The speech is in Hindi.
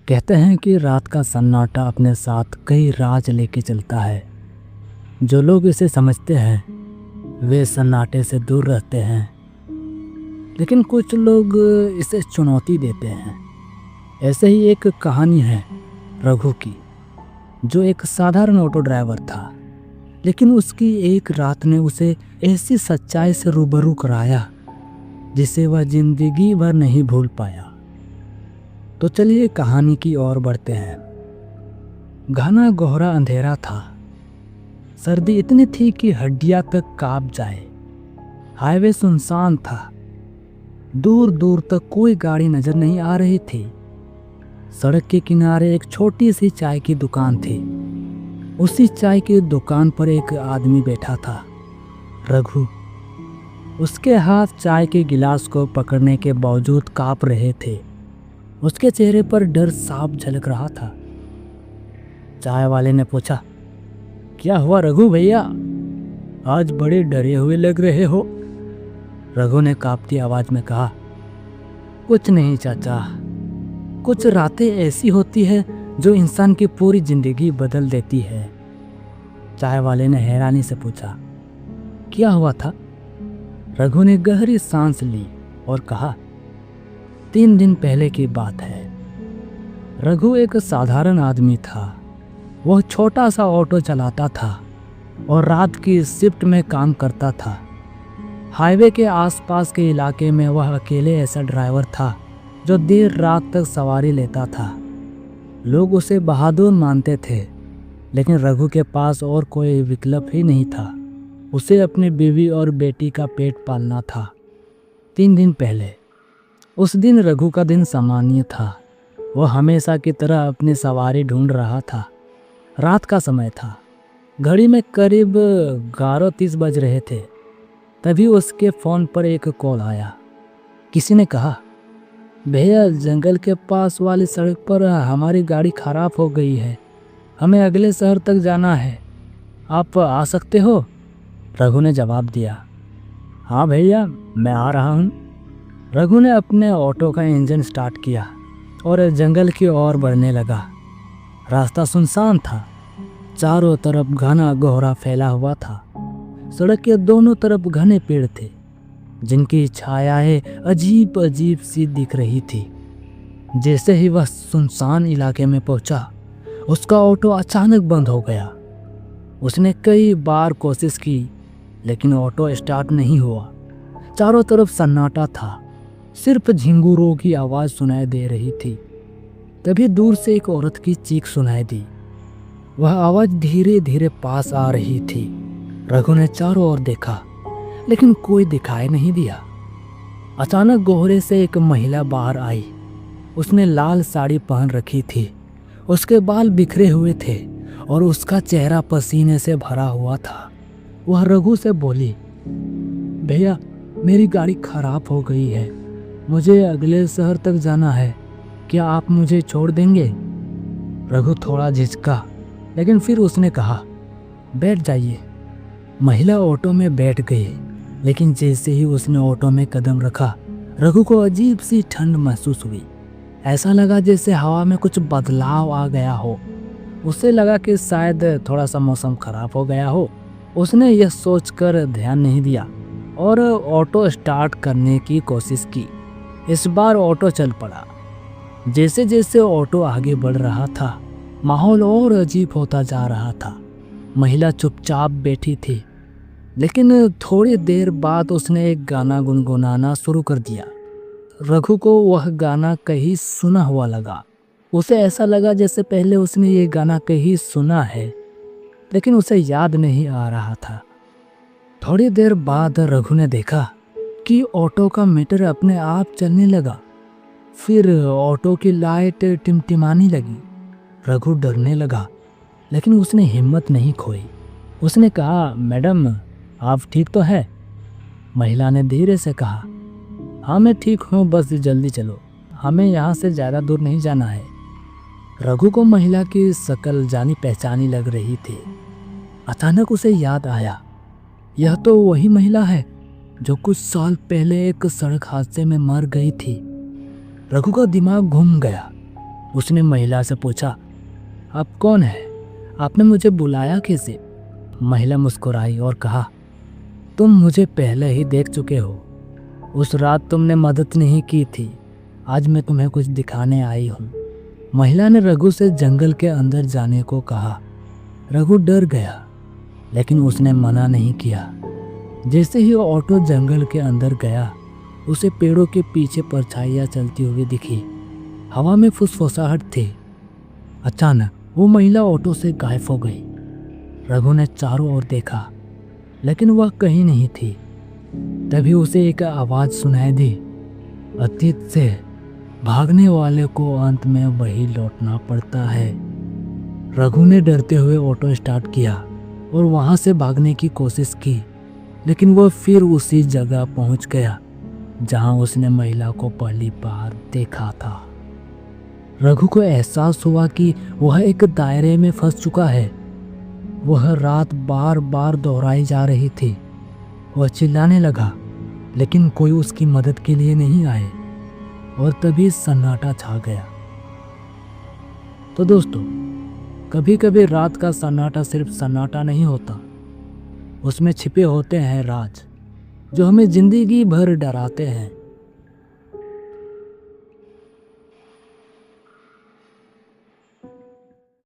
कहते हैं कि रात का सन्नाटा अपने साथ कई राज लेके चलता है। जो लोग इसे समझते हैं वे सन्नाटे से दूर रहते हैं, लेकिन कुछ लोग इसे चुनौती देते हैं। ऐसे ही एक कहानी है रघु की, जो एक साधारण ऑटो ड्राइवर था, लेकिन उसकी एक रात ने उसे ऐसी सच्चाई से रूबरू कराया जिसे वह जिंदगी भर नहीं भूल पाया। तो चलिए कहानी की ओर बढ़ते हैं। घना गहरा अंधेरा था। सर्दी इतनी थी कि हड्डियां तक कांप जाए। हाईवे सुनसान था। दूर दूर तक कोई गाड़ी नजर नहीं आ रही थी। सड़क के किनारे एक छोटी सी चाय की दुकान थी। उसी चाय की दुकान पर एक आदमी बैठा था, रघु। उसके हाथ चाय के गिलास को पकड़ने के बावजूद कांप रहे थे। उसके चेहरे पर डर साफ झलक रहा था। चाय वाले ने पूछा, क्या हुआ रघु भैया, आज बड़े डरे हुए लग रहे हो? रघु ने कांपती आवाज में कहा, कुछ नहीं चाचा, कुछ रातें ऐसी होती है जो इंसान की पूरी जिंदगी बदल देती है। चाय वाले ने हैरानी से पूछा, क्या हुआ था? रघु ने गहरी सांस ली और कहा, 3 दिन पहले की बात है। रघु एक साधारण आदमी था। वह छोटा सा ऑटो चलाता था और रात की शिफ्ट में काम करता था। हाईवे के आसपास के इलाके में वह अकेले ऐसा ड्राइवर था जो देर रात तक सवारी लेता था। लोग उसे बहादुर मानते थे, लेकिन रघु के पास और कोई विकल्प ही नहीं था। उसे अपनी बीवी और बेटी का पेट पालना था। 3 दिन पहले, उस दिन रघु का दिन सामान्य था। वह हमेशा की तरह अपनी सवारी ढूंढ रहा था। रात का समय था। घड़ी में करीब 11:30 बज रहे थे। तभी उसके फ़ोन पर एक कॉल आया। किसी ने कहा, भैया जंगल के पास वाली सड़क पर हमारी गाड़ी खराब हो गई है, हमें अगले शहर तक जाना है, आप आ सकते हो? रघु ने जवाब दिया, हाँ भैया मैं आ रहा हूँ। रघु ने अपने ऑटो का इंजन स्टार्ट किया और जंगल की ओर बढ़ने लगा। रास्ता सुनसान था। चारों तरफ घना कोहरा फैला हुआ था। सड़क के दोनों तरफ घने पेड़ थे, जिनकी छायाएं अजीब अजीब सी दिख रही थी। जैसे ही वह सुनसान इलाके में पहुंचा, उसका ऑटो अचानक बंद हो गया। उसने कई बार कोशिश की, लेकिन ऑटो स्टार्ट नहीं हुआ। चारों तरफ सन्नाटा था। सिर्फ झिंगुरों की आवाज़ सुनाई दे रही थी। तभी दूर से एक औरत की चीख सुनाई दी। वह आवाज़ धीरे धीरे पास आ रही थी। रघु ने चारों ओर देखा, लेकिन कोई दिखाई नहीं दिया। अचानक कोहरे से एक महिला बाहर आई। उसने लाल साड़ी पहन रखी थी। उसके बाल बिखरे हुए थे और उसका चेहरा पसीने से भरा हुआ था। वह रघु से बोली, भैया मेरी गाड़ी खराब हो गई है, मुझे अगले शहर तक जाना है, क्या आप मुझे छोड़ देंगे? रघु थोड़ा झिझका, लेकिन फिर उसने कहा, बैठ जाइए। महिला ऑटो में बैठ गई, लेकिन जैसे ही उसने ऑटो में कदम रखा, रघु को अजीब सी ठंड महसूस हुई। ऐसा लगा जैसे हवा में कुछ बदलाव आ गया हो। उसे लगा कि शायद थोड़ा सा मौसम खराब हो गया हो। उसने यह सोचकर ध्यान नहीं दिया और ऑटो स्टार्ट करने की कोशिश की। इस बार ऑटो चल पड़ा। जैसे जैसे ऑटो आगे बढ़ रहा था, माहौल और अजीब होता जा रहा था। महिला चुपचाप बैठी थी, लेकिन थोड़ी देर बाद उसने एक गाना गुनगुनाना शुरू कर दिया। रघु को वह गाना कहीं सुना हुआ लगा। उसे ऐसा लगा जैसे पहले उसने ये गाना कहीं सुना है, लेकिन उसे याद नहीं आ रहा था। थोड़ी देर बाद रघु ने देखा कि ऑटो का मीटर अपने आप चलने लगा। फिर ऑटो की लाइट टिमटिमाने लगी। रघु डरने लगा, लेकिन उसने हिम्मत नहीं खोई। उसने कहा, मैडम आप ठीक तो है? महिला ने धीरे से कहा, हाँ मैं ठीक हूँ, बस जल्दी चलो, हमें यहाँ से ज़्यादा दूर नहीं जाना है। रघु को महिला की शक्ल जानी पहचानी लग रही थी। अचानक उसे याद आया, यह तो वही महिला है जो कुछ साल पहले एक सड़क हादसे में मर गई थी। रघु का दिमाग घूम गया। उसने महिला से पूछा, आप कौन है? आपने मुझे बुलाया कैसे? महिला मुस्कुराई और कहा, तुम मुझे पहले ही देख चुके हो। उस रात तुमने मदद नहीं की थी, आज मैं तुम्हें कुछ दिखाने आई हूँ। महिला ने रघु से जंगल के अंदर जाने को कहा। रघु डर गया, लेकिन उसने मना नहीं किया। जैसे ही ऑटो जंगल के अंदर गया, उसे पेड़ों के पीछे परछाइयाँ चलती हुई दिखी। हवा में फुसफुसाहट थी। अचानक वो महिला ऑटो से गायब हो गई। रघु ने चारों ओर देखा, लेकिन वह कहीं नहीं थी। तभी उसे एक आवाज सुनाई दी, अतीत से भागने वाले को अंत में वही लौटना पड़ता है। रघु ने डरते हुए ऑटो स्टार्ट किया और वहां से भागने की कोशिश की, लेकिन वह फिर उसी जगह पहुंच गया जहां उसने महिला को पहली बार देखा था। रघु को एहसास हुआ कि वह एक दायरे में फंस चुका है। वह रात बार बार दोहराई जा रही थी। वह चिल्लाने लगा, लेकिन कोई उसकी मदद के लिए नहीं आए और तभी सन्नाटा छा गया। तो दोस्तों, कभी कभी रात का सन्नाटा सिर्फ सन्नाटा नहीं होता, उसमें छिपे होते हैं राज जो हमें जिंदगी भर डराते हैं।